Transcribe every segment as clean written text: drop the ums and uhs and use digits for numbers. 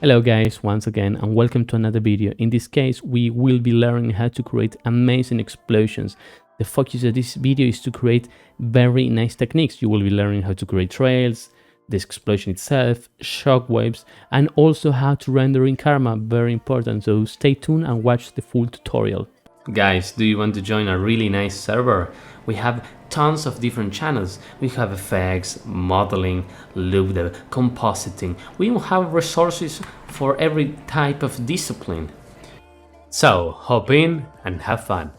Hello guys, once again, and welcome to another video. In this case, we will be learning how to create amazing explosions. The focus of this video is to create very nice techniques. You will be learning how to create trails, the explosion itself, shockwaves, and also how to render in Karma, very important. So stay tuned and watch the full tutorial. Guys, do you want to join a really nice server? We have tons of different channels. We have effects, modeling, loop dev, compositing. We have resources for every type of discipline. So hop in and have fun.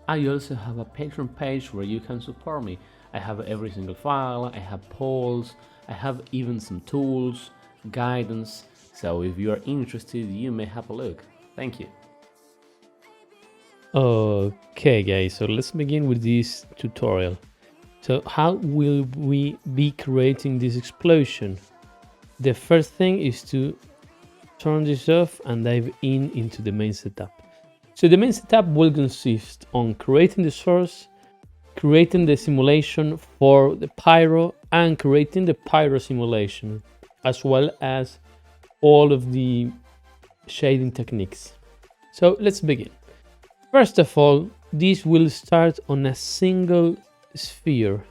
I also have a Patreon page where you can support me. I have every single file, I have polls, I have even some tools, guidance. So if you are interested, you may have a look. Thank you. Okay guys, so let's begin with this tutorial. So how will we be creating this explosion? The first thing is to turn this off and dive into the main setup. So the main setup will consist on creating the source, creating the simulation for the pyro, and creating the pyro simulation, as well as all of the shading techniques. So let's begin. First of all, this will start on a single sphere.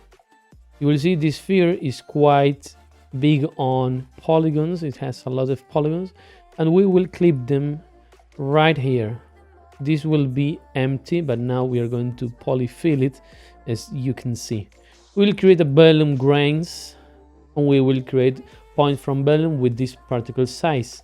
You will see this sphere is quite big on polygons. It has a lot of polygons, and we will clip them right here. This will be empty, but now we are going to polyfill it, as you can see. We will create a Vellum grains, and we will create point from Vellum with this particle size,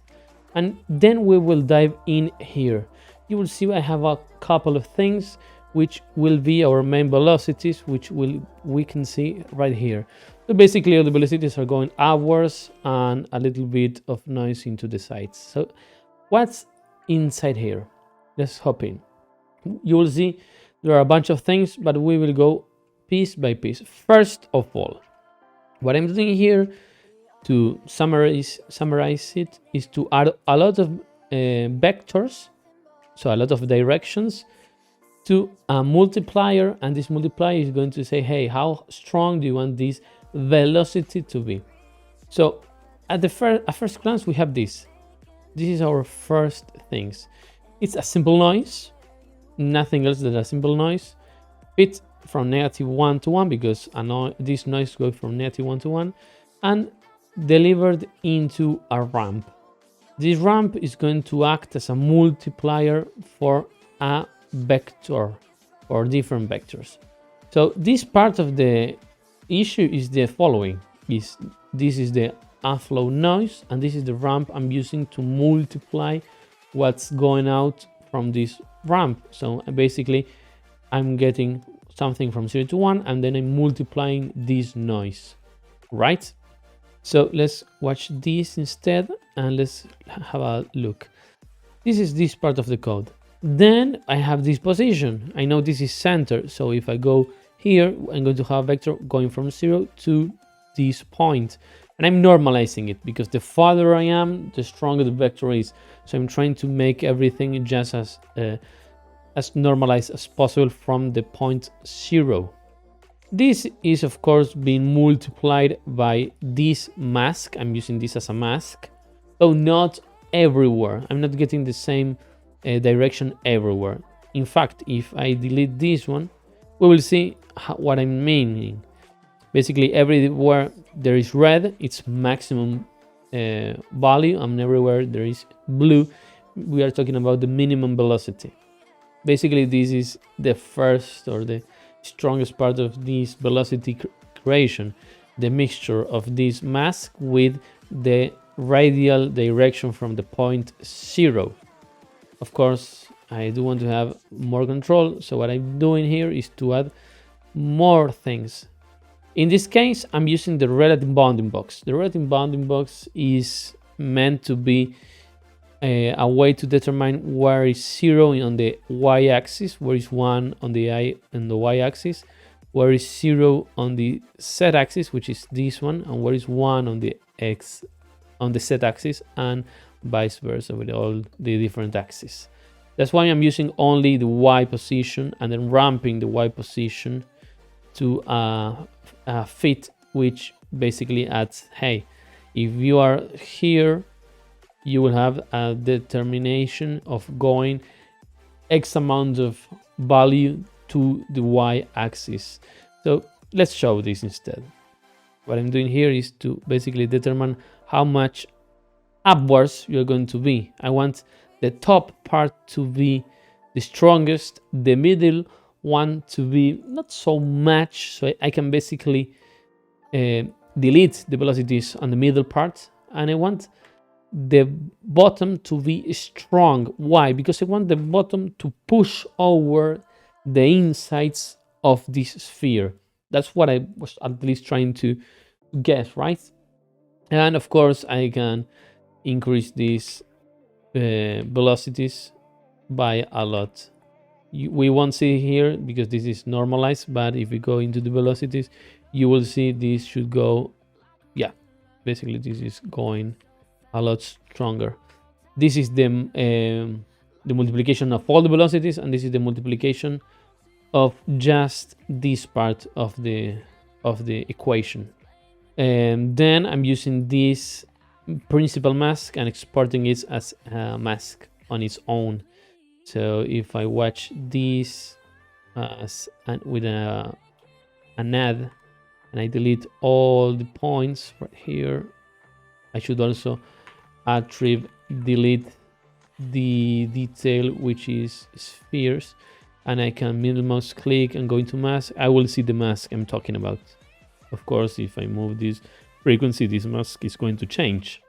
and then we will dive in here. You will see I have a couple of things which will be our main velocities, which we can see right here. So basically all the velocities are going upwards and a little bit of noise into the sides. So what's inside here? Let's hop in. You will see there are a bunch of things, but we will go piece by piece. First of all, what I'm doing here to summarize it is to add a lot of vectors, so a lot of directions, to a multiplier, and this multiplier is going to say, hey, how strong do you want this velocity to be? So at first glance we have this is our first things. It's a simple noise, nothing else than a simple noise. Fit from -1 to 1, because I know this noise goes from -1 to 1, and delivered into a ramp. This ramp is going to act as a multiplier for a vector or different vectors. So this part of the issue is the following: this is the outflow noise, and this is the ramp I'm using to multiply what's going out from this ramp. So basically I'm getting something from 0 to 1, and then I'm multiplying this noise, right? So let's watch this instead, and let's have a look. This is this part of the code. Then I have this position. I know this is center, so if I go here, I'm going to have a vector going from 0 to this point. And I'm normalizing it, because the farther I am, the stronger the vector is. So I'm trying to make everything just as normalized as possible from the point 0. This is of course being multiplied by this mask. I'm using this as a mask. So not everywhere. I'm not getting the same direction everywhere. In fact, if I delete this one, we will see what I'm meaning. Basically everywhere there is red, it's maximum value, and everywhere there is blue, we are talking about the minimum velocity. Basically this is the first or the strongest part of this velocity creation, the mixture of this mask with the radial direction from the point 0. Of course, I do want to have more control, so what I'm doing here is to add more things. In this case, I'm using the relative bounding box. The relative bounding box is meant to be a way to determine where is 0 on the y-axis, where is 1 on the y-axis, where is 0 on the z-axis, which is this one, and where is 1 on the z-axis, and vice versa with all the different axes. That's why I'm using only the y position and then ramping the y position to fit which basically adds, hey, if you are here, you will have a determination of going X amount of value to the y-axis. So let's show this instead. What I'm doing here is to basically determine how much upwards you're going to be. I want the top part to be the strongest, the middle one to be not so much, so I can basically delete the velocities on the middle part, and I want the bottom to be strong. Why? Because I want the bottom to push over the insides of this sphere. That's what I was at least trying to guess, right? And of course I can increase these velocities by a lot. We won't see here because this is normalized, but if we go into the velocities, you will see this should go, yeah, basically this is going a lot stronger. This is the multiplication of all the velocities, and this is the multiplication of just this part of the equation. And then I'm using this principal mask and exporting it as a mask on its own. So if I watch this with an add, and I delete all the points right here, I should also attribute delete the detail, which is spheres, and I can middle mouse click and go into mask. I will see the mask I'm talking about. Of course, if I move this frequency, this mask is going to change.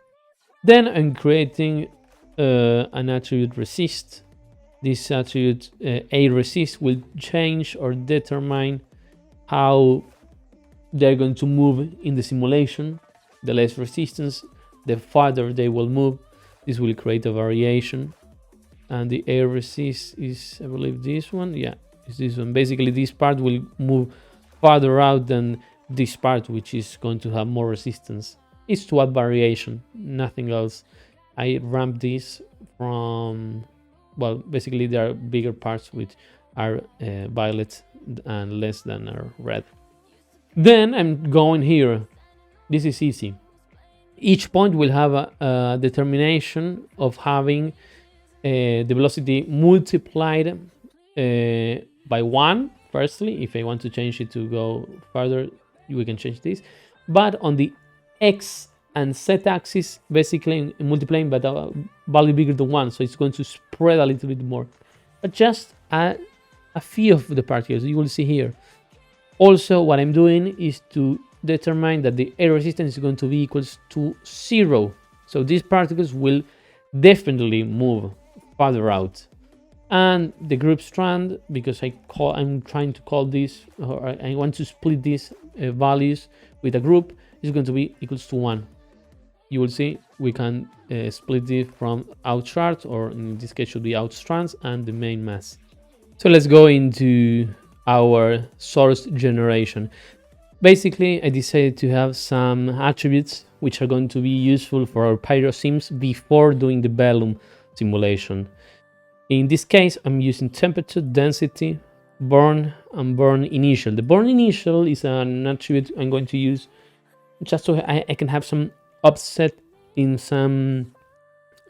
Then I'm creating an attribute resist. This attribute a resist will change or determine how they're going to move in the simulation. The less resistance, the farther they will move. This will create a variation. And the air resist is, I believe, this one. Yeah, it's this one. Basically, this part will move farther out than this part, which is going to have more resistance. It's to add variation, nothing else. I ramp this from, well, basically there are bigger parts which are violet and less than are red. Then I'm going here. This is easy. Each point will have a determination of having the velocity multiplied by 1. Firstly, if I want to change it to go further, we can change this. But on the x and z axis, basically multiplying by a value bigger than 1, so it's going to spread a little bit more. But just a few of the particles you will see here. Also, what I'm doing is to determine that the air resistance is going to be equals to 0. So these particles will definitely move farther out. And the group strand, because I'm trying to call this, or I want to split these values with a group, is going to be equals to 1. You will see we can split it from out shards, or in this case should be out strands, and the main mass. So let's go into our source generation. Basically, I decided to have some attributes which are going to be useful for our Pyro sims before doing the Vellum simulation. In this case, I'm using temperature, density, burn, and burn initial. The burn initial is an attribute I'm going to use just so I can have some offset in some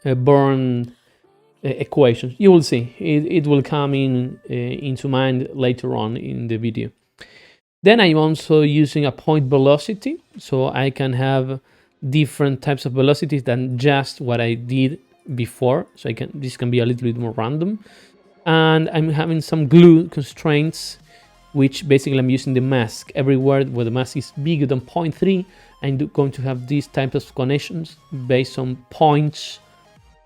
burn equations. You will see it will come into mind later on in the video. Then I'm also using a point velocity, so I can have different types of velocities than just what I did before. So this can be a little bit more random. And I'm having some glue constraints, which basically I'm using the mask. Everywhere where the mask is bigger than 0.3, I'm going to have these types of connections based on points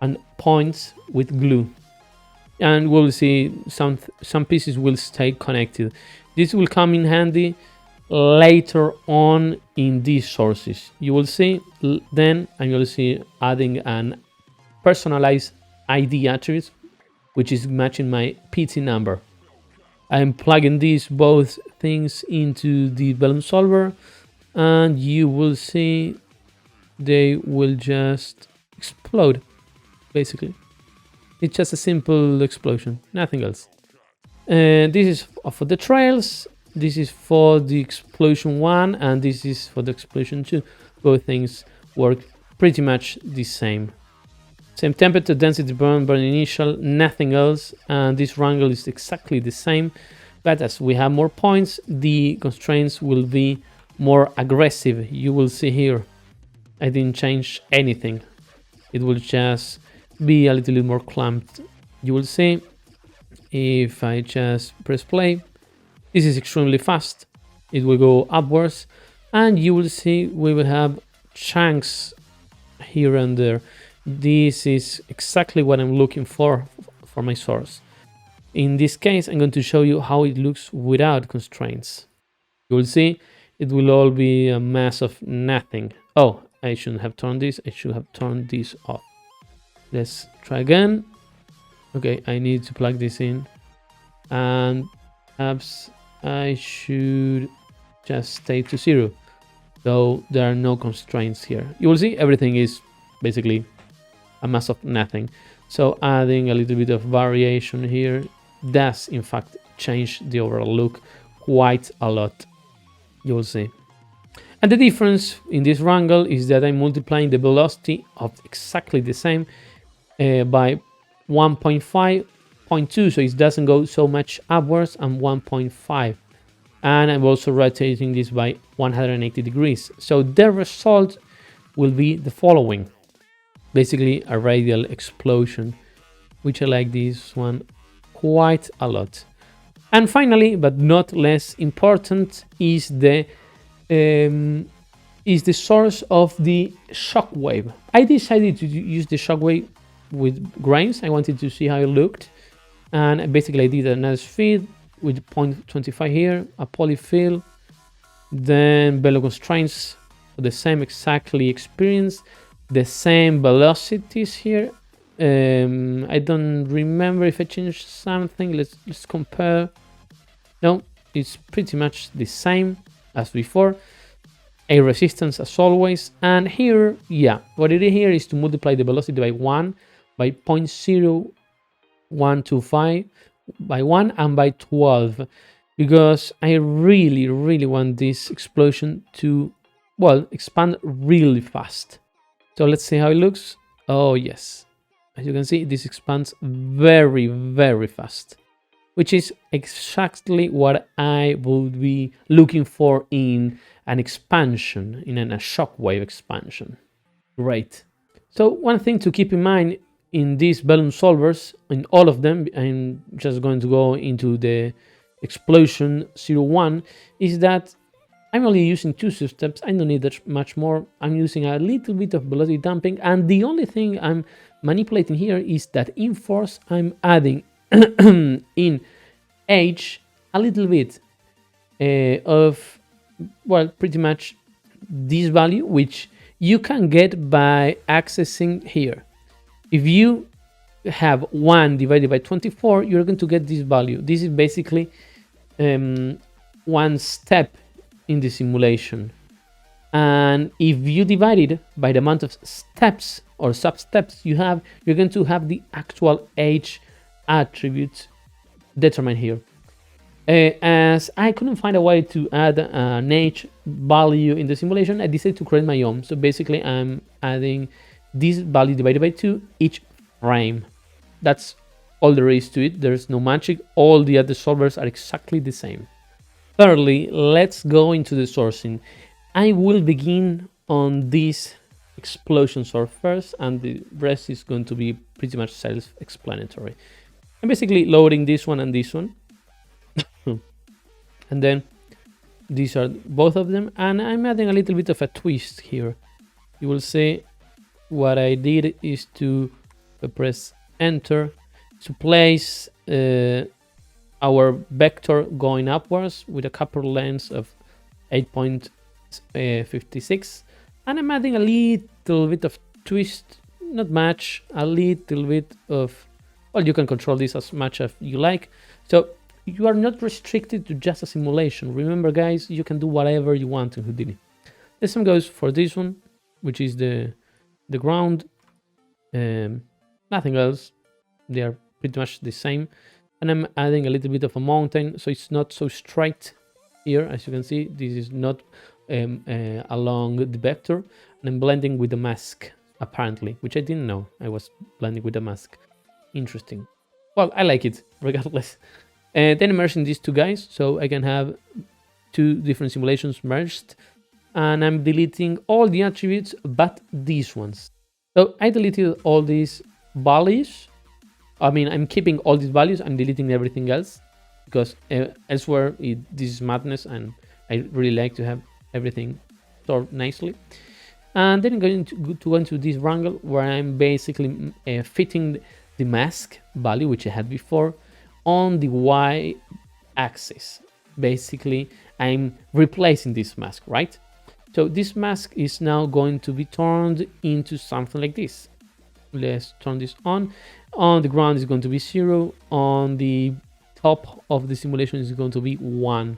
and points with glue. And we'll see some pieces will stay connected. This will come in handy later on in these sources. You will see then, and you'll see adding an personalized ID attribute, which is matching my PT number. I'm plugging these both things into the Vellum solver, and you will see they will just explode, basically. It's just a simple explosion, nothing else. And this is for the trails. This is for the explosion 1 and this is for the explosion 2. Both things work pretty much the same. Same temperature, density, burn initial, nothing else. And this wrangle is exactly the same. But as we have more points, the constraints will be more aggressive. You will see here, I didn't change anything. It will just be a little bit more clamped. You will see if I just press play, this is extremely fast. It will go upwards and you will see we will have chunks here and there. This is exactly what I'm looking for my source. In this case, I'm going to show you how it looks without constraints. You will see it will all be a mass of nothing. Oh, I shouldn't have turned this. I should have turned this off. Let's try again. Okay, I need to plug this in. And perhaps I should just stay to 0. So there are no constraints here. You will see everything is basically a mass of nothing. So adding a little bit of variation here does in fact change the overall look quite a lot. You will see. And the difference in this wrangle is that I'm multiplying the velocity of exactly the same by 1.5, 0.2, so it doesn't go so much upwards, and 1.5. And I'm also rotating this by 180 degrees. So the result will be the following. Basically a radial explosion, which I like this one quite a lot. And finally, but not less important, is the source of the shockwave. I decided to use the shockwave with grains. I wanted to see how it looked, and basically I did another feed with 0.25 here, a polyfill, then Vellum constraints for the same exactly experience, the same velocities here. I don't remember if I changed something. Let's compare. No, it's pretty much the same as before. A resistance as always, and here, yeah, what it is here is to multiply the velocity by 1, by 0.0125, by 1, and by 12, because I really want this explosion to, well, expand really fast. So let's see how it looks. Oh yes, as you can see, this expands very fast, which is exactly what I would be looking for in an expansion, in a shockwave expansion. Great. So one thing to keep in mind in these Vellum solvers, in all of them, I'm just going to go into the explosion 01, is that I'm only using 2 steps. I don't need that much more. I'm using a little bit of velocity damping, and the only thing I'm manipulating here is that in force I'm adding in H a little bit of, well, pretty much this value, which you can get by accessing here. If you have 1 divided by 24, you're going to get this value. This is basically one step in the simulation. And if you divide it by the amount of steps or sub-steps you have, you're going to have the actual H attribute determined here. As I couldn't find a way to add an H value in the simulation, I decided to create my own. So basically I'm adding this value divided by 2 each frame. That's all there is to it. There's no magic. All the other solvers are exactly the same. Thirdly, let's go into the sourcing. I will begin on this explosion source first, and the rest is going to be pretty much self-explanatory. I'm basically loading this one and this one. And then these are both of them, and I'm adding a little bit of a twist here. You will see what I did is to press enter to place our vector going upwards with a couple lengths of 8.56, and I'm adding a little bit of twist, not much, a little bit of, well, you can control this as much as you like. So you are not restricted to just a simulation. Remember, guys, you can do whatever you want in Houdini. The same goes for this one, which is the ground. Nothing else. They are pretty much the same. And I'm adding a little bit of a mountain, so it's not so straight. here. As you can see, this is not along the vector, and I'm blending with the mask apparently, which I didn't know. I was blending with the mask. Interesting. Well, I like it regardless. Then I'm merging these two guys, so I can have two different simulations merged, and I'm deleting all the attributes but these ones. So I deleted all these values. I mean, I'm keeping all these values, I'm deleting everything else, because elsewhere this is madness, and I really like to have everything stored nicely. And then I'm going to go into this wrangle where I'm basically fitting the mask value, which I had before, on the Y axis. Basically, I'm replacing this mask, right? So this mask is now going to be turned into something like this. Let's turn this on. On the ground is going to be 0. On the top of the simulation is going to be 1.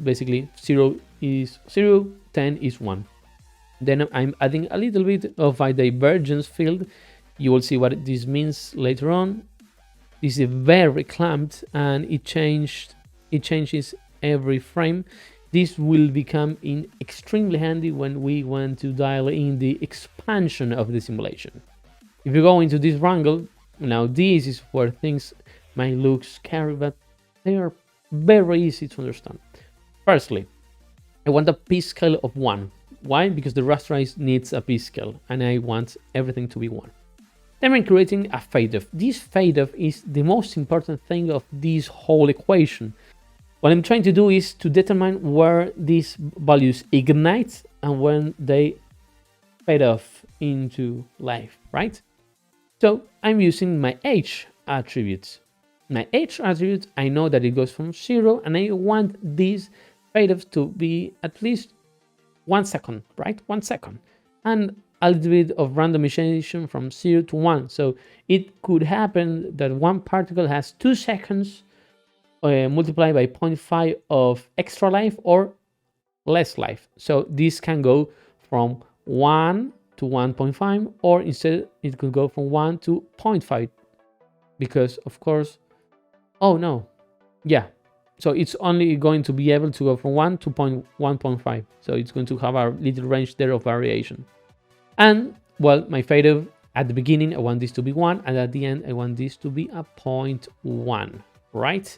Basically, 0 is 0, 10 is 1. Then I'm adding a little bit of a divergence field. You will see what this means later on. This is very clamped, and it changes every frame. This will become extremely handy when we want to dial in the expansion of the simulation. If you go into this wrangle, now this is where things might look scary, but they are very easy to understand. Firstly, I want a P scale of 1. Why? Because the rasterize needs a P scale, and I want everything to be 1. Then I'm creating a fade-off. This fade-off is the most important thing of this whole equation. What I'm trying to do is to determine where these values ignite and when they fade off into life, right? So I'm using my H attributes. My H attribute, I know that it goes from 0, and I want this fade-off to be at least 1 second, right? 1 second. And a little bit of randomization from 0 to 1. So it could happen that one particle has 2 seconds multiplied by 0.5 of extra life or less life. So this can go from 1 to 1.5, or instead it could go from 1 to 0.5, because of course, oh no, yeah, so it's only going to be able to go from 1 to 1.5, so it's going to have a little range there of variation. And well, my fade-off at the beginning, I want this to be 1, and at the end I want this to be a 0.1, right?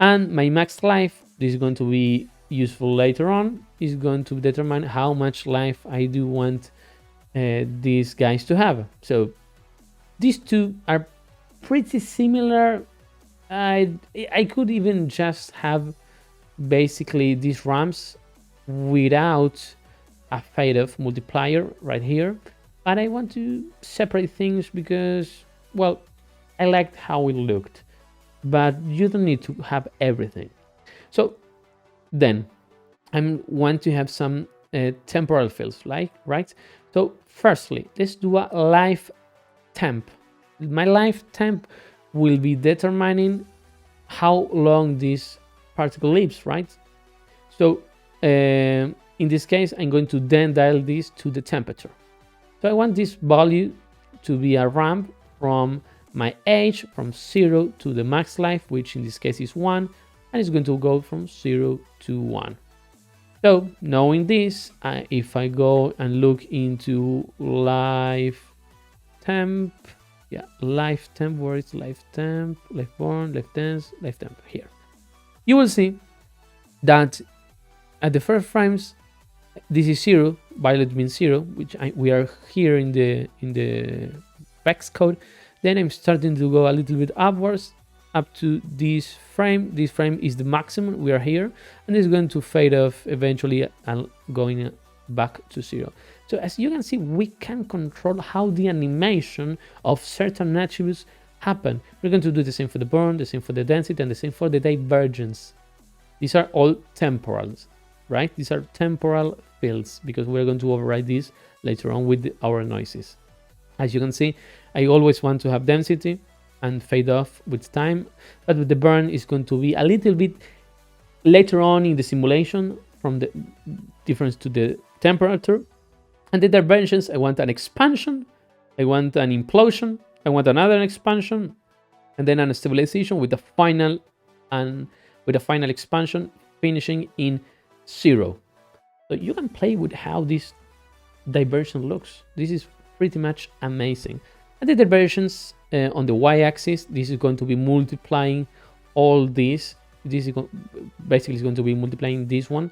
And my max life, this is going to be useful later on, is going to determine how much life I do want these guys to have. So these two are pretty similar. I could even just have basically these ramps without a fade-off multiplier right here, but I want to separate things because, well, I liked how it looked, but you don't need to have everything. So then I want to have some temporal fields, like, right? So firstly, let's do a life temp. My life temp will be determining how long this particle lives, right? So in this case, I'm going to then dial this to the temperature. So I want this value to be a ramp from my age from 0 to the max life, which in this case is 1, and it's going to go from 0 to 1. So knowing this, if I go and look into life temp, yeah, life temp, where is life temp, life born, life dance, life temp, here. You will see that at the first frames, this is 0, violet means 0, which we are here in the FX code. Then I'm starting to go a little bit upwards up to this frame. This frame is the maximum, we are here, and it's going to fade off eventually and going back to 0. So as you can see, we can control how the animation of certain attributes happen. We're going to do the same for the burn, the same for the density, and the same for the divergence. These are all temporals, right? These are temporal fields because we're going to override these later on with our noises. As you can see, I always want to have density and fade off with time, but with the burn is going to be a little bit later on in the simulation from the difference to the temperature. And the divergence, I want an expansion, I want an implosion, I want another expansion, and then a stabilization with the final expansion finishing in 0. So you can play with how this diversion looks. This is pretty much amazing. And the diversions on the y-axis, this is going to be multiplying all this. This is basically is going to be multiplying this one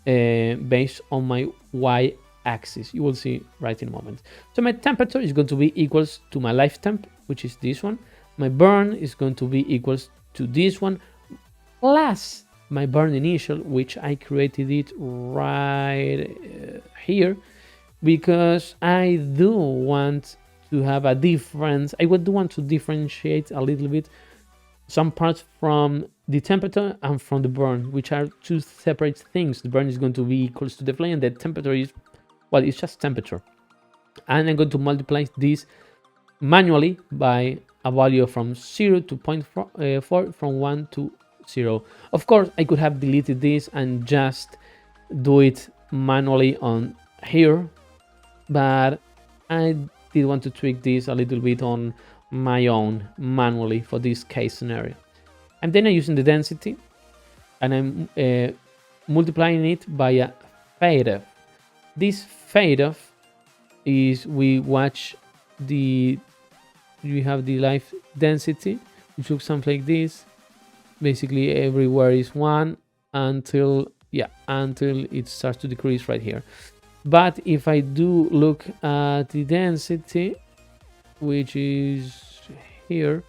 based on my y-axis. You will see right in a moment. So my temperature is going to be equals to my life temp, which is this one. My burn is going to be equals to this one, plus my burn initial, which I created it right here, because I do want to have a difference. I would want to differentiate a little bit some parts from the temperature and from the burn, which are two separate things. The burn is going to be equals to the flame, and the temperature is, well, it's just temperature. And I'm going to multiply this manually by a value from 0 to 0.4, from 1 to 0. Of course, I could have deleted this and just do it manually on here, but I did want to tweak this a little bit on my own manually for this case scenario. And then I'm using the density, and I'm multiplying it by a fade off. This fade off is we have the life density, which looks something like this. Basically everywhere is 1 until it starts to decrease right here. But if I do look at the density, which is here,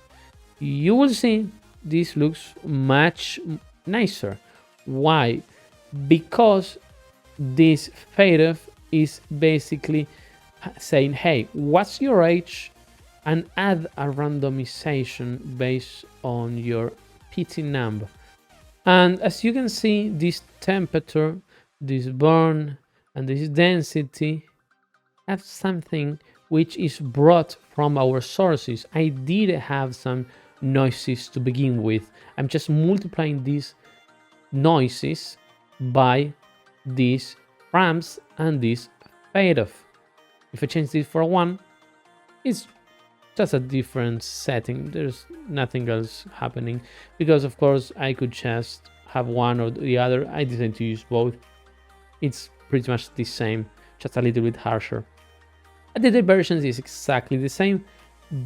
you will see this looks much nicer. Why? Because this fade off is basically saying, hey, what's your age, and add a randomization based on your PT number. And as you can see, this temperature, this burn, and this density have something which is brought from our sources. I did have some noises to begin with. I'm just multiplying these noises by these ramps and this fade off. If I change this for 1, it's just a different setting. There's nothing else happening, because of course I could just have one or the other. I decided to use both. It's pretty much the same, just a little bit harsher. And the diversions is exactly the same,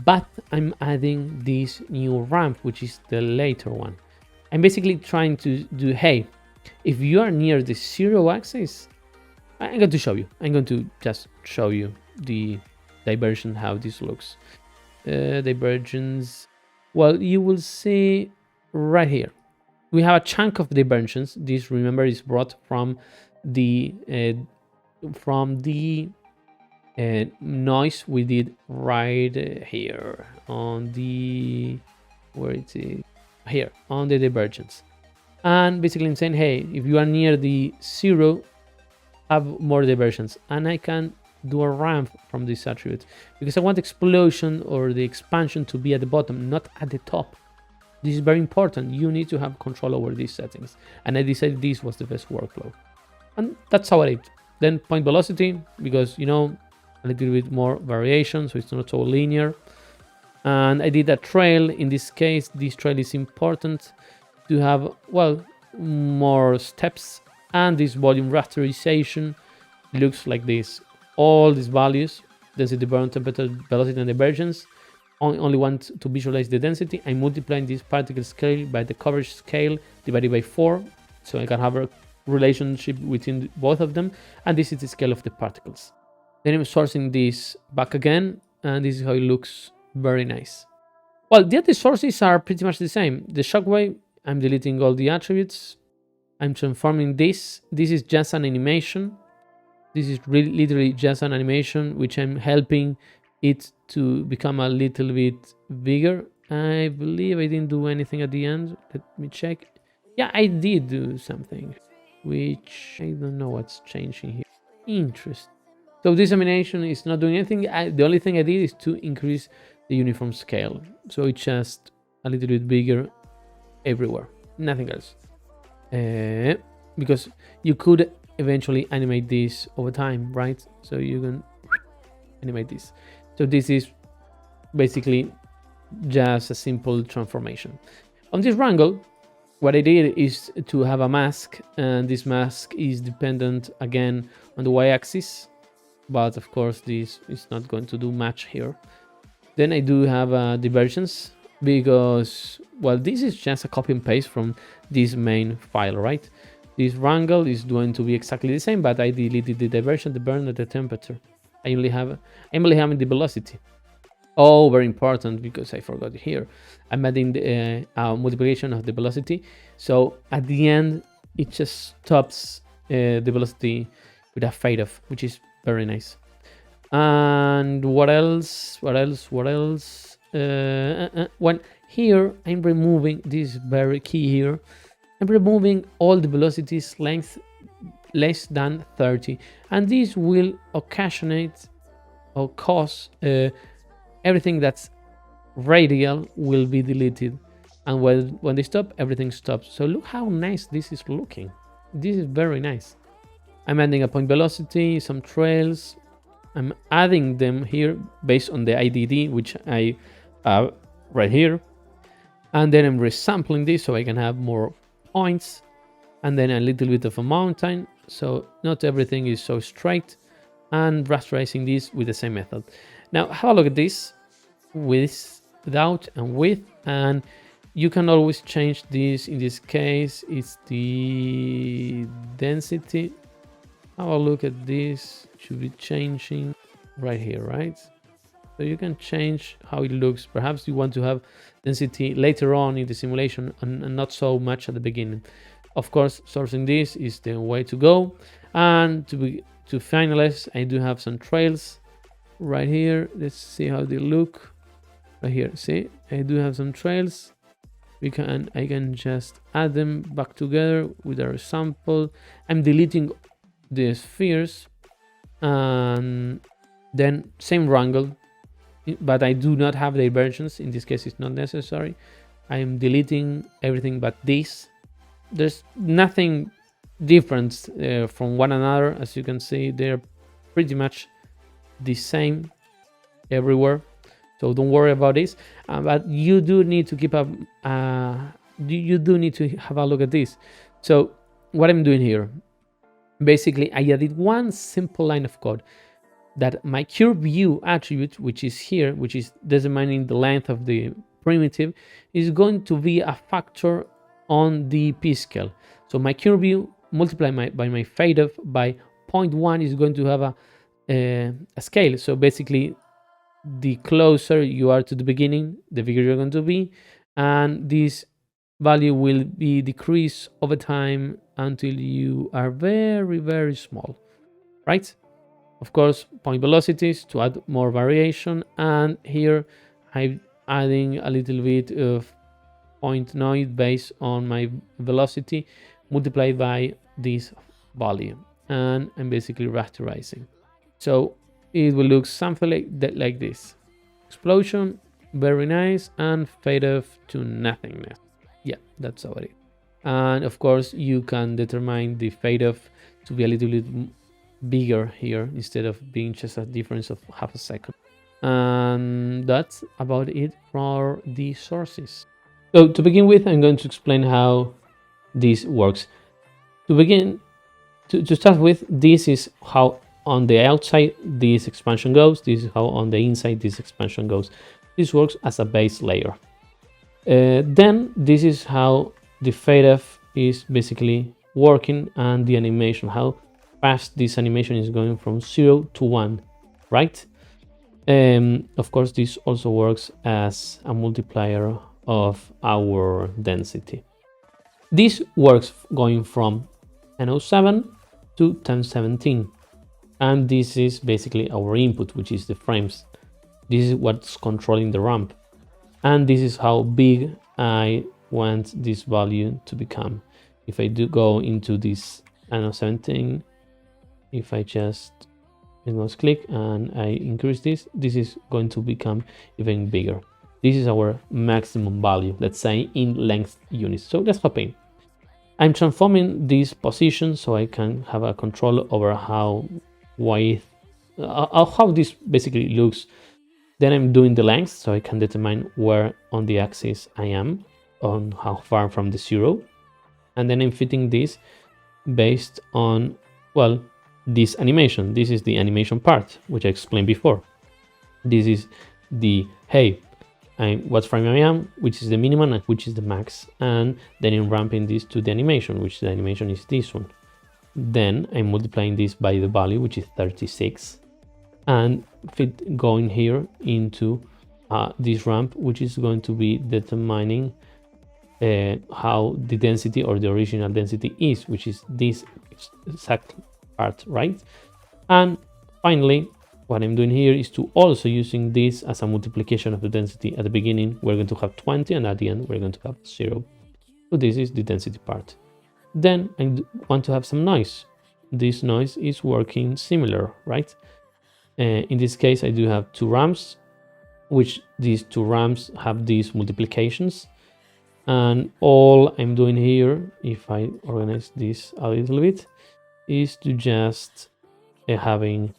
but I'm adding this new ramp, which is the later one. I'm basically trying to do, hey, if you are near the 0 axis, I'm going to show you. I'm going to just show you the diversion, how this looks. Divergence, well, you will see right here. We have a chunk of divergence. This, remember, is brought from the noise we did right here on the, where it is, here on the divergence. And basically I'm saying, hey, if you are near the 0, have more diversions, and I can do a ramp from this attribute, because I want explosion or the expansion to be at the bottom, not at the top. This is very important. You need to have control over these settings, and I decided this was the best workflow, and that's how I did. Then point velocity, because, you know, a little bit more variation, so it's not so linear. And I did a trail. In this case, this trail is important to have, well, more steps. And this volume rasterization looks like this. All these values, density, burn, temperature, velocity, and divergence. Only want to visualize the density. I'm multiplying this particle scale by the coverage scale divided by 4, so I can have a relationship between both of them. And this is the scale of the particles. Then I'm sourcing this back again, and this is how it looks. Very nice. Well, the other sources are pretty much the same. The shockwave, I'm deleting all the attributes. I'm transforming this. This is just an animation. This is really literally just an animation, which I'm helping it to become a little bit bigger. I believe I didn't do anything at the end. Let me check. Yeah, I did do something, which I don't know what's changing here. Interesting. So this animation is not doing anything. The only thing I did is to increase the uniform scale. So it's just a little bit bigger everywhere. Nothing else. Because you could eventually animate this over time, right? So you can animate this. So this is basically just a simple transformation. On this wrangle, what I did is to have a mask, and this mask is dependent again on the y-axis, but of course this is not going to do much here. Then I do have divergence, because, well, this is just a copy and paste from this main file, right? This wrangle is going to be exactly the same, but I deleted the diversion, the burn, and the temperature. I'm only having the velocity. Oh, very important, because I forgot it here. I'm adding the multiplication of the velocity. So at the end, it just stops the velocity with a fade off, which is very nice. And what else? When here, I'm removing this very key here. I'm removing all the velocities length less than 30. And this will occasionate or cause everything that's radial will be deleted, and when they stop, everything stops. So look how nice this is looking. This is very nice. I'm adding a point velocity, some trails. I'm adding them here based on the IDD, which I have right here, and then I'm resampling this so I can have more points, and then a little bit of a mountain, so not everything is so straight, and rasterizing this with the same method. Now have a look at this without and with, and you can always change this. In this case, it's the density. Have a look at this. It should be changing right here, right? So you can change how it looks. Perhaps you want to have density later on in the simulation and not so much at the beginning. Of course, sourcing this is the way to go. And to finalize, I do have some trails right here. Let's see how they look. Right here, see, I do have some trails. I can just add them back together with our sample. I'm deleting the spheres, and then same wrangle, but I do not have divergence. In this case, it's not necessary. I am deleting everything but this. There's nothing different from one another. As you can see, they're pretty much the same everywhere. So don't worry about this, but you do need to keep up. You do need to have a look at this. So what I'm doing here, basically, I added one simple line of code that my curve view attribute, which is here, which is determining the length of the primitive, is going to be a factor on the p scale. So my curve view multiplied by my fade off by 0.1 is going to have a scale. So basically, the closer you are to the beginning, the bigger you're going to be, and this value will be decreased over time until you are very, very small, right? Of course, point velocities to add more variation, and here I'm adding a little bit of point noise based on my velocity multiplied by this value, and I'm basically rasterizing. So it will look something like this. Explosion, very nice, and fade off to nothingness. Yeah, that's how it is. And of course, you can determine the fade off to be a little bit bigger here instead of being just a difference of half a second. And that's about it for the sources. So to begin with, I'm going to explain how this works. To start with, this is how on the outside this expansion goes. This is how on the inside this expansion goes. This works as a base layer. Then this is how the fade off is basically working, and the animation, how fast this animation is going from 0 to 1, right? Of course, this also works as a multiplier of our density. This works going from 1007 to 1017. And this is basically our input, which is the frames. This is what's controlling the ramp. And this is how big I want this value to become. If I do go into this 17, if I just mouse click and I increase this, this is going to become even bigger. This is our maximum value, let's say in length units. So let's hop in. I'm transforming this position so I can have a control over how wide, how this basically looks. Then I'm doing the length so I can determine where on the axis I am. on how far from the 0. And then I'm fitting this based on, well, this animation. This is the animation part, which I explained before. This is the, hey, what frame I am, which is the minimum and which is the max. And then I'm ramping this to the animation, which the animation is this one. Then I'm multiplying this by the value, which is 36. And going here into this ramp, which is going to be determining how the density or the original density is, which is this exact part, right? And finally, what I'm doing here is to also using this as a multiplication of the density. At the beginning, we're going to have 20, and at the end, we're going to have 0. So this is the density part. Then I want to have some noise. This noise is working similar, right? In this case, I do have 2 ramps, which these 2 ramps have these multiplications. And all I'm doing here, if I organize this a little bit, is to just having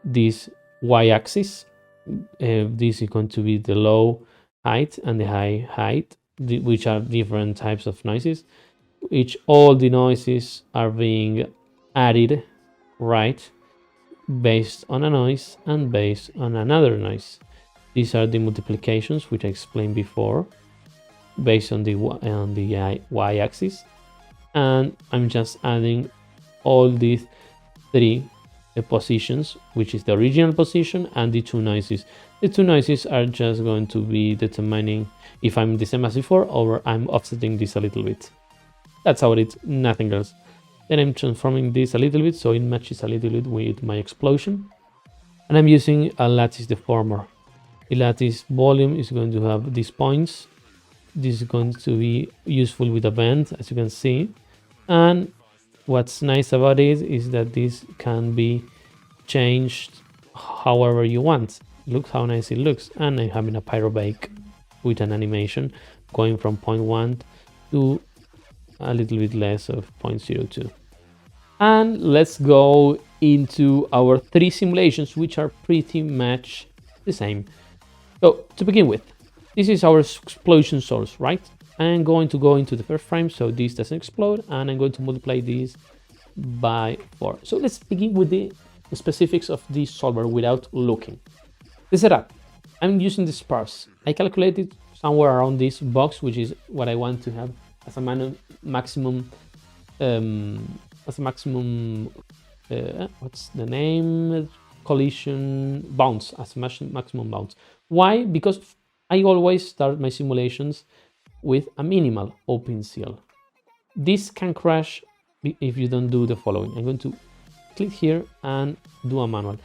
this y-axis. This is going to be the low height and the high height, which are different types of noises, which all the noises are being added, right, based on a noise and based on another noise. These are the multiplications, which I explained before, based on the y-axis, and I'm just adding all these 3 positions, which is the original position and the 2 noises. The 2 noises are just going to be determining if I'm the same as before or I'm offsetting this a little bit. That's how it is, nothing else. Then I'm transforming this a little bit so it matches a little bit with my explosion, and I'm using a lattice deformer. The lattice volume is going to have these points. This is going to be useful with a bend, as you can see. And what's nice about it is that this can be changed however you want. Look how nice it looks. And I'm having a pyro bake with an animation going from 0.1 to a little bit less of 0.02. And let's go into our 3 simulations, which are pretty much the same. So to begin with, this is our explosion source, right? I'm going to go into the first frame so this doesn't explode, and I'm going to multiply this by 4. So let's begin with the specifics of this solver without looking. The setup, I'm using the sparse. I calculated somewhere around this box, which is what I want to have as a maximum, what's the name? Collision bounce, as maximum bounce. Why? Because I always start my simulations with a minimal open seal. This can crash if you don't do the following. I'm going to click here and do a manual.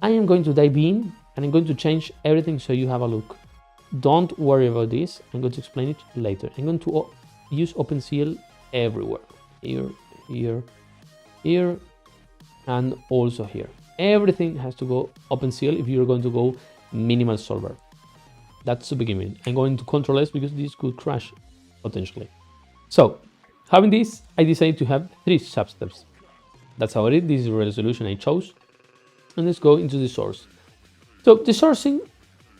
I am going to dive in and I'm going to change everything so you have a look. Don't worry about this. I'm going to explain it later. I'm going to use open seal everywhere. Here, here, here, and also here. Everything has to go open seal if you're going to go minimal solver. That's the beginning. I'm going to Control S because this could crash potentially. So having this, I decided to have 3 substeps. That's how it is. This is the resolution I chose. And let's go into the source. So the sourcing,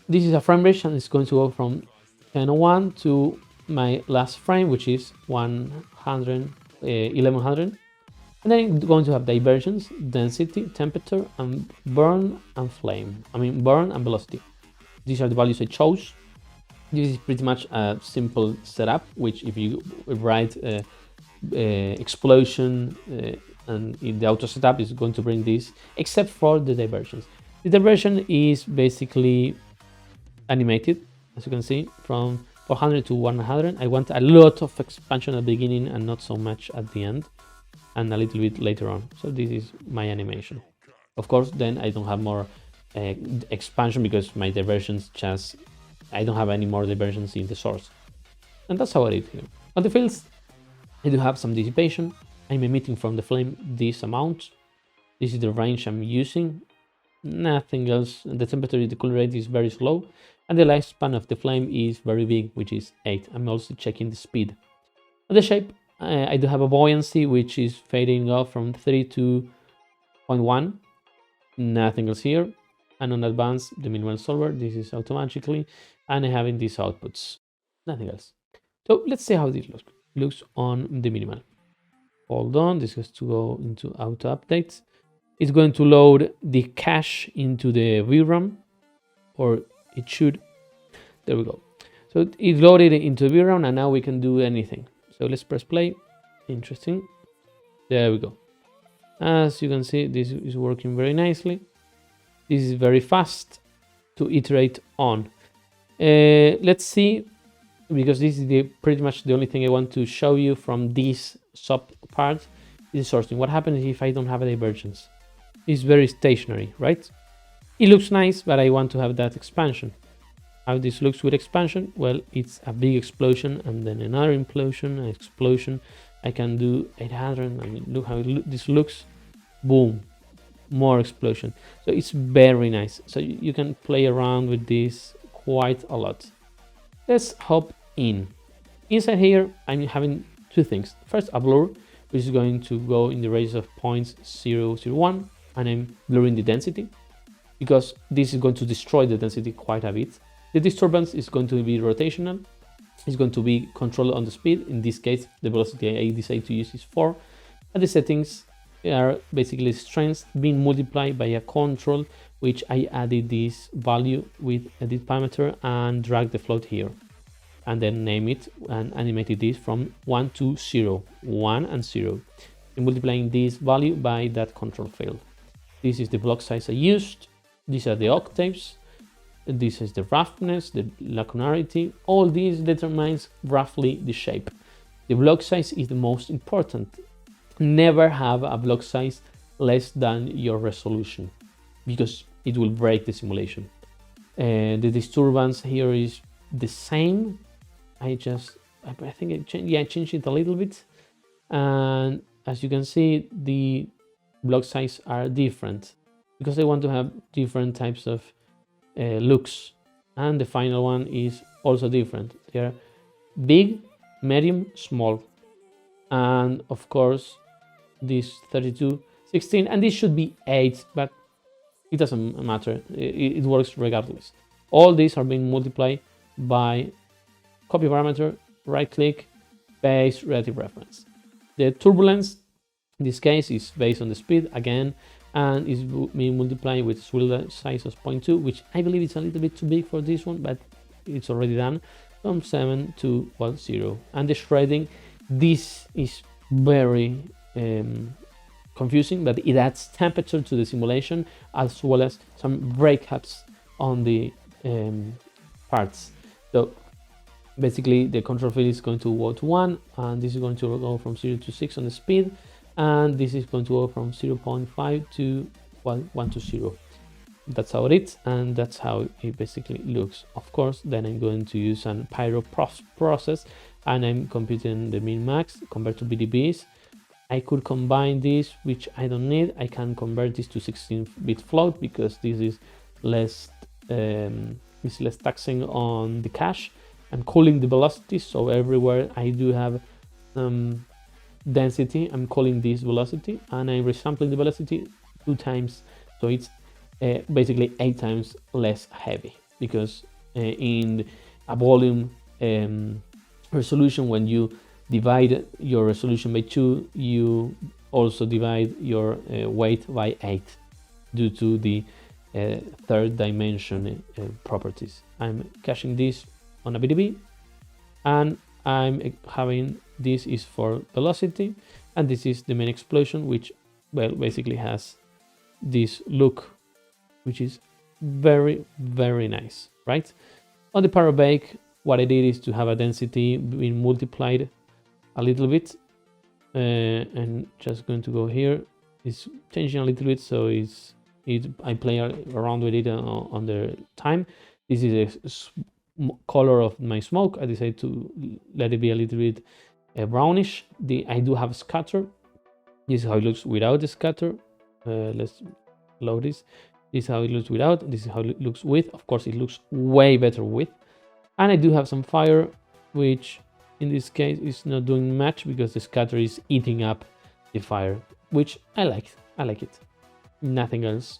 this is a frame rate and it's going to go from 1001 to my last frame, which is 1100. And then I'm going to have divergence, density, temperature, and burn and flame. Burn and velocity. These are the values I chose. This is pretty much a simple setup, which if you write explosion and in the auto setup is going to bring this, except for the divergence. The diversion is basically animated, as you can see, from 400 to 100. I want a lot of expansion at the beginning and not so much at the end, and a little bit later on. So this is my animation. Of course, then I don't have more expansion because my diversions just, I don't have any more diversions in the source. And that's how it is here. On the fields, I do have some dissipation. I'm emitting from the flame this amount. This is the range I'm using. Nothing else. The temperature, the cooling rate is very slow. And the lifespan of the flame is very big, which is 8. I'm also checking the speed. On the shape, I do have a buoyancy, which is fading off from 3 to 0.1. Nothing else here. And on advanced, the minimal solver, this is automatically, and having these outputs, nothing else. So let's see how this looks on the minimal. Hold on, this has to go into auto updates. It's going to load the cache into the VRAM, or it should. There we go. So it loaded into VRAM, and now we can do anything. So let's press play. Interesting. There we go. As you can see, this is working very nicely. This is very fast to iterate on. Let's see, because this is pretty much the only thing I want to show you from this sub part is sorting. What happens if I don't have a divergence? It's very stationary, right? It looks nice, but I want to have that expansion. How this looks with expansion? Well, it's a big explosion and then another implosion, an explosion. I can do 800. I mean, look how this looks. Boom, more explosion. So it's very nice. So you can play around with this quite a lot. Let's hop in. Inside here, I'm having two things. First, a blur, which is going to go in the range of 0.001, and I'm blurring the density because this is going to destroy the density quite a bit. The disturbance is going to be rotational. It's going to be controlled on the speed. In this case, the velocity I decide to use is 4. And the settings are basically strengths being multiplied by a control, which I added this value with edit parameter and drag the float here. And then name it and animated this from 1 to 0. 1 and 0. And multiplying this value by that control field. This is the block size I used. These are the octaves. This is the roughness, the lacunarity. All these determines roughly the shape. The block size is the most important. Never have a block size less than your resolution because it will break the simulation. The disturbance here is the same. I think I changed it a little bit. And as you can see, the block size are different because I want to have different types of looks, and the final one is also different. They are big, medium, small, and of course this 32, 16, and this should be 8, but it doesn't matter. It works regardless. All these are being multiplied by copy parameter, right click, paste relative reference. The turbulence in this case is based on the speed again, and is being multiplied with swirl size of 0.2, which I believe is a little bit too big for this one, but it's already done, from 7 to 0. And the shredding, this is very confusing, but it adds temperature to the simulation as well as some breakups on the parts. So basically the control field is going to go to 1, and this is going to go from 0 to 6 on the speed, and this is going to go from 0.5 to 1 to 0. That's how it is, and that's how it basically looks. Of course, then I'm going to use an Pyro process, and I'm computing the min max compared to BDBs. I could combine this, which I don't need. I can convert this to 16-bit float because this is less taxing on the cache. I'm calling the velocity, so everywhere I do have density, I'm calling this velocity, and I'm resampling the velocity 2 times, so it's basically 8 times less heavy, because in a volume resolution, when you divide your resolution by 2, you also divide your weight by 8 due to the third dimension properties. I'm caching this on a BDB, and I'm having this is for velocity, and this is the main explosion, which, well, basically has this look, which is very, very nice, right? On the Pyro bake, what I did is to have a density being multiplied a little bit, and just going to go here. It's changing a little bit, so I play around with it on the time. This is a color of my smoke. I decided to let it be a little bit brownish. I do have a scatter. This is how it looks without the scatter. Let's load this. This is how it looks without. This is how it looks with. Of course, it looks way better with. And I do have some fire, which in this case is not doing much because the scatter is eating up the fire, which I like. I like it. Nothing else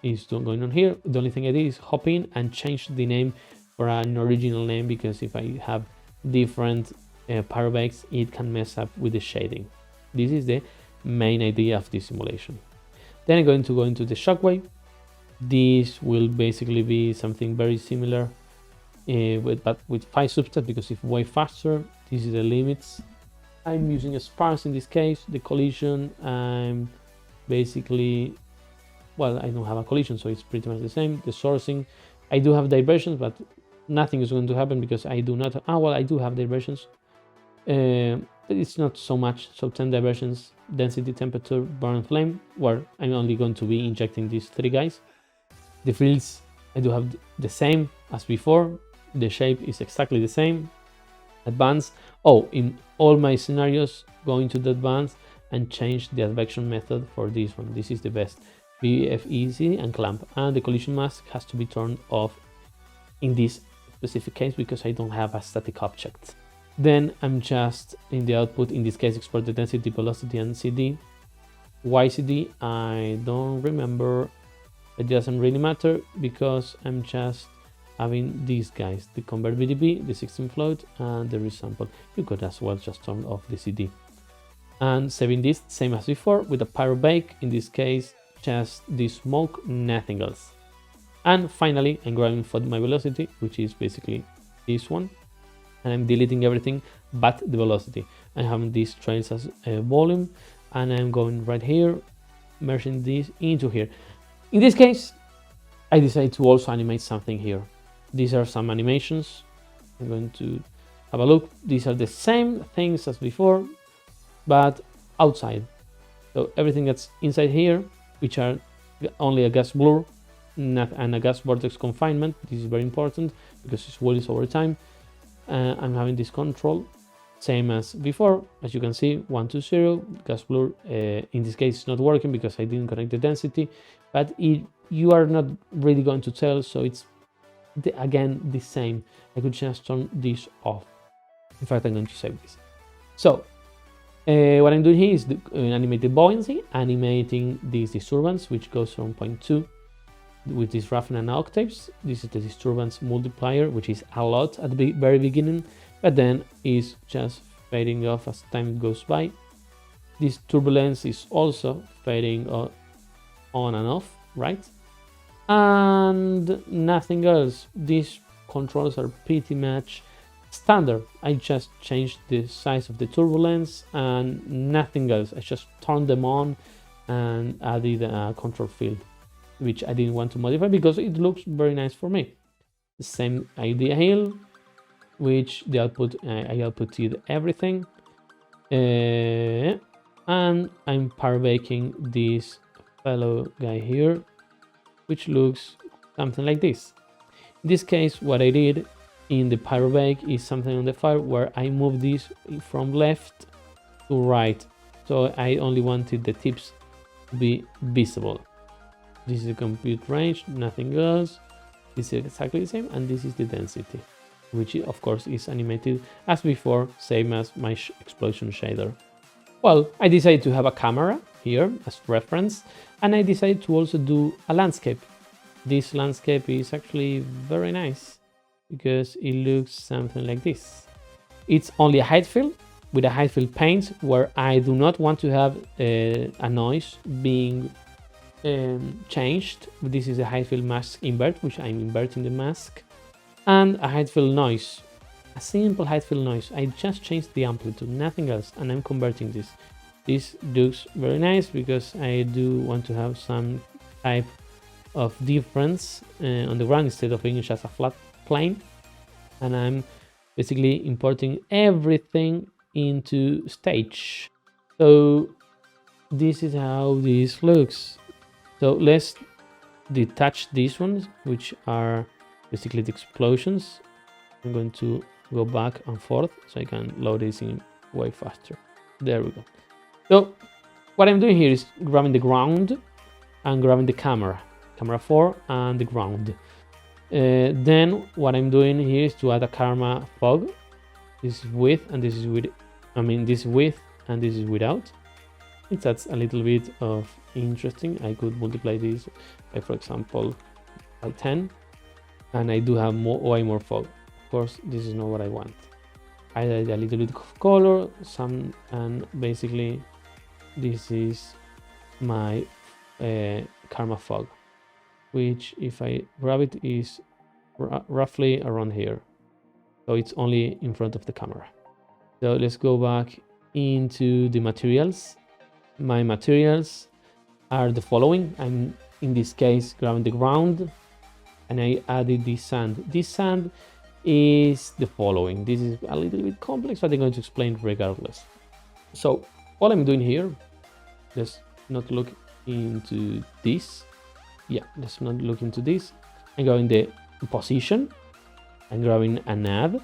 is going on here. The only thing I did is hop in and change the name for an original name, because if I have different pyrofx, it can mess up with the shading. This is the main idea of this simulation. Then I'm going to go into the shockwave. This will basically be something very similar but with 5 subsets, because it's way faster. This is the limits. I'm using a sparse in this case. The collision, I'm basically, well, I don't have a collision, so it's pretty much the same. The sourcing, I do have diversions, but nothing is going to happen because I do not, well, I do have diversions, but it's not so much. So 10 diversions, density, temperature, burn, flame, where I'm only going to be injecting these 3 guys. The fields, I do have the same as before. The shape is exactly the same. Advanced, oh, in all my scenarios, go into the advanced and change the advection method for this one. This is the best. BFEZ and clamp, and the collision mask has to be turned off in this specific case because I don't have a static object. Then I'm just in the output, in this case, export the density, velocity, and CD. Why CD? I don't remember. It doesn't really matter because I'm just having these guys, the convert VDB, the 16 float, and the resample. You could as well just turn off the CD. And saving this same as before with a pyro bake, in this case just the smoke, nothing else. And finally I'm grabbing for my velocity, which is basically this one, and I'm deleting everything but the velocity. I'm having these trails as a volume, and I'm going right here, merging this into here. In this case I decided to also animate something here. These are some animations. I'm going to have a look. These are the same things as before, but outside. So everything that's inside here, which are only a gas blur and a gas vortex confinement. This is very important because it's always over time. I'm having this control, same as before. As you can see, 1, 2, 0, gas blur. In this case, it's not working because I didn't connect the density, but you are not really going to tell, so it's again the same. I could just turn this off. In fact, I'm going to save this. So what I'm doing here is animate the buoyancy, animating this disturbance, which goes from 0.2 with this roughen and octaves. This is the disturbance multiplier, which is a lot at the very beginning, but then is just fading off as time goes by. This turbulence is also fading on and off, right? And nothing else. These controls are pretty much standard. I just changed the size of the turbulence and nothing else. I just turned them on and added a control field, which I didn't want to modify because it looks very nice for me. The same idea here, which the output, I outputted everything, and I'm pyro baking this fellow guy here, which looks something like this. In this case, what I did in the pyro bake is something on the fire where I moved this from left to right, so I only wanted the tips to be visible. This is the compute range, nothing else. This is exactly the same, and this is the density, which of course is animated as before, same as my explosion shader. Well, I decided to have a camera here as reference, and I decided to also do a landscape. This landscape is actually very nice because it looks something like this. It's only a height fill with a height fill paint where I do not want to have a noise being changed. This is a height fill mask invert, which I'm inverting the mask, and a height fill noise, a simple height fill noise. I just changed the amplitude, nothing else, and I'm converting this. This looks very nice because I do want to have some type of difference on the ground instead of being just a flat plane. And I'm basically importing everything into stage. So this is how this looks. So let's detach these ones, which are basically the explosions. I'm going to go back and forth so I can load this in way faster. There we go. So what I'm doing here is grabbing the ground and grabbing the camera 4 and the ground. Then what I'm doing here is to add a karma fog. This is with and this is with, this is with and this is without. It adds a little bit of interesting. I could multiply this by, for example, by 10, and I do have way more fog. Of course, this is not what I want. added a little bit of color, and basically this is my karma fog, which if I grab it is roughly around here, so it's only in front of the camera. So let's go back into the materials. My materials are the following. I'm in this case grabbing the ground, and I added this sand. This sand is the following. This is a little bit complex, but I'm going to explain regardless. So all I'm doing here, let's not look into this. Yeah, let's not look into this. I'm going the position. I'm grabbing an add,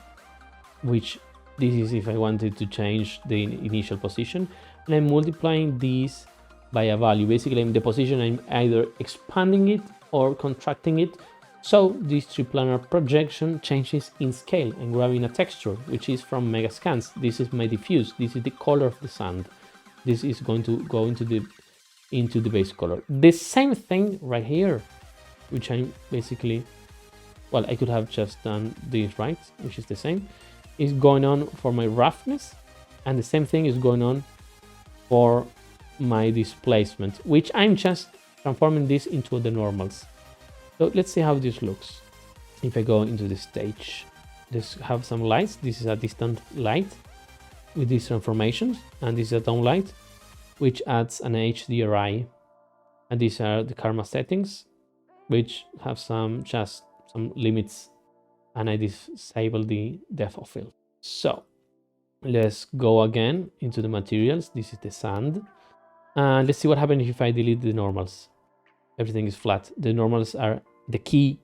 which this is if I wanted to change the initial position, and I'm multiplying this by a value. Basically, in the position, I'm either expanding it or contracting it. So this triplanar projection changes in scale. I'm grabbing a texture, which is from Megascans. This is my diffuse. This is the color of the sand. This is going to go into the base color. The same thing right here, which I'm basically, well, I could have just done this, right? Which is the same, is going on for my roughness, and the same thing is going on for my displacement, which I'm just transforming this into the normals. So let's see how this looks. If I go into the stage, let's have some lights. This is a distant light with these transformations, and this is a down light, which adds an HDRI. And these are the karma settings, which have some limits, and I disable the depth of field. So let's go again into the materials. This is the sand, and let's see what happens if I delete the normals. Everything is flat. The normals are the key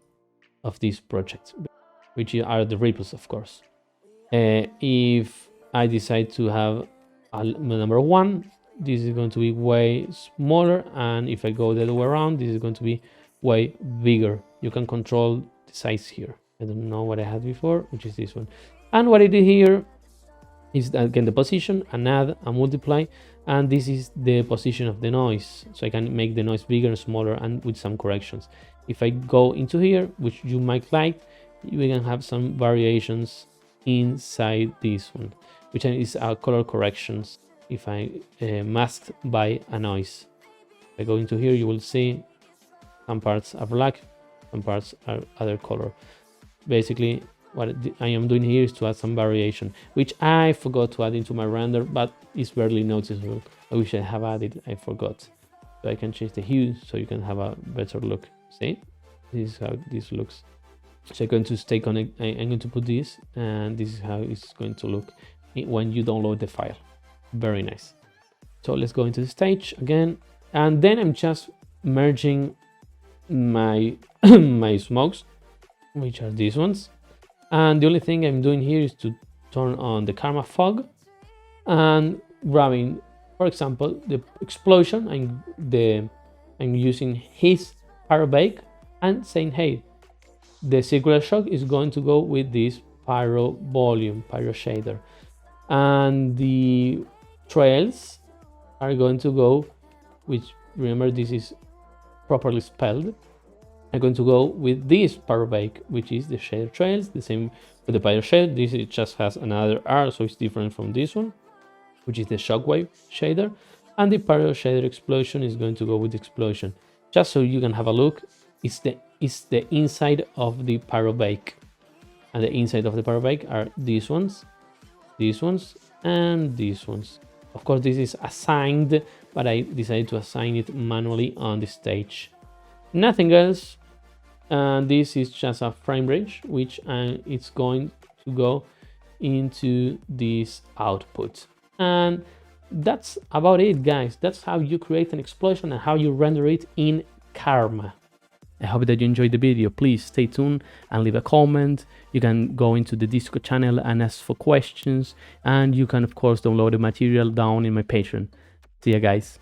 of this project, which are the ripples, of course. If I decide to have a number 1, this is going to be way smaller, and if I go the other way around, this is going to be way bigger. You can control the size here. I don't know what I had before, which is this one. And what I did here is again the position, and add, and multiply, and this is the position of the noise, so I can make the noise bigger and smaller, and with some corrections. If I go into here, which you might like, we can have some variations inside this one, which is our color corrections. If I masked by a noise, if I go into here, you will see some parts are black, some parts are other color. Basically, what I am doing here is to add some variation, which I forgot to add into my render, but it's barely noticeable. I wish I have added, I forgot. So I can change the hue so you can have a better look. See, this is how this looks. So I'm going to stay connect. I'm going to put this, and this is how it's going to look when you download the file. Very nice. So let's go into the stage again, and then I'm just merging my my smokes, which are these ones. And the only thing I'm doing here is to turn on the karma fog and grabbing, for example, the explosion. I'm using his pyro bake and saying, hey, the circular shock is going to go with this pyro volume, pyro shader, and the trails are going to go, which remember this is properly spelled, I'm going to go with this pyro bake, which is the shader trails. The same with the pyro shader. This it just has another R, so it's different from this one, which is the shockwave shader. And the pyro shader explosion is going to go with the explosion. Just so you can have a look, it's the inside of the pyro bake, and the inside of the pyro bake are these ones, and these ones. Of course, this is assigned, but I decided to assign it manually on the stage. Nothing else. And this is just a frame range, which it's going to go into this output. And that's about it, guys. That's how you create an explosion and how you render it in Karma. I hope that you enjoyed the video. Please stay tuned and leave a comment. You can go into the Discord channel and ask for questions, and you can of course download the material down in my Patreon. See ya, guys.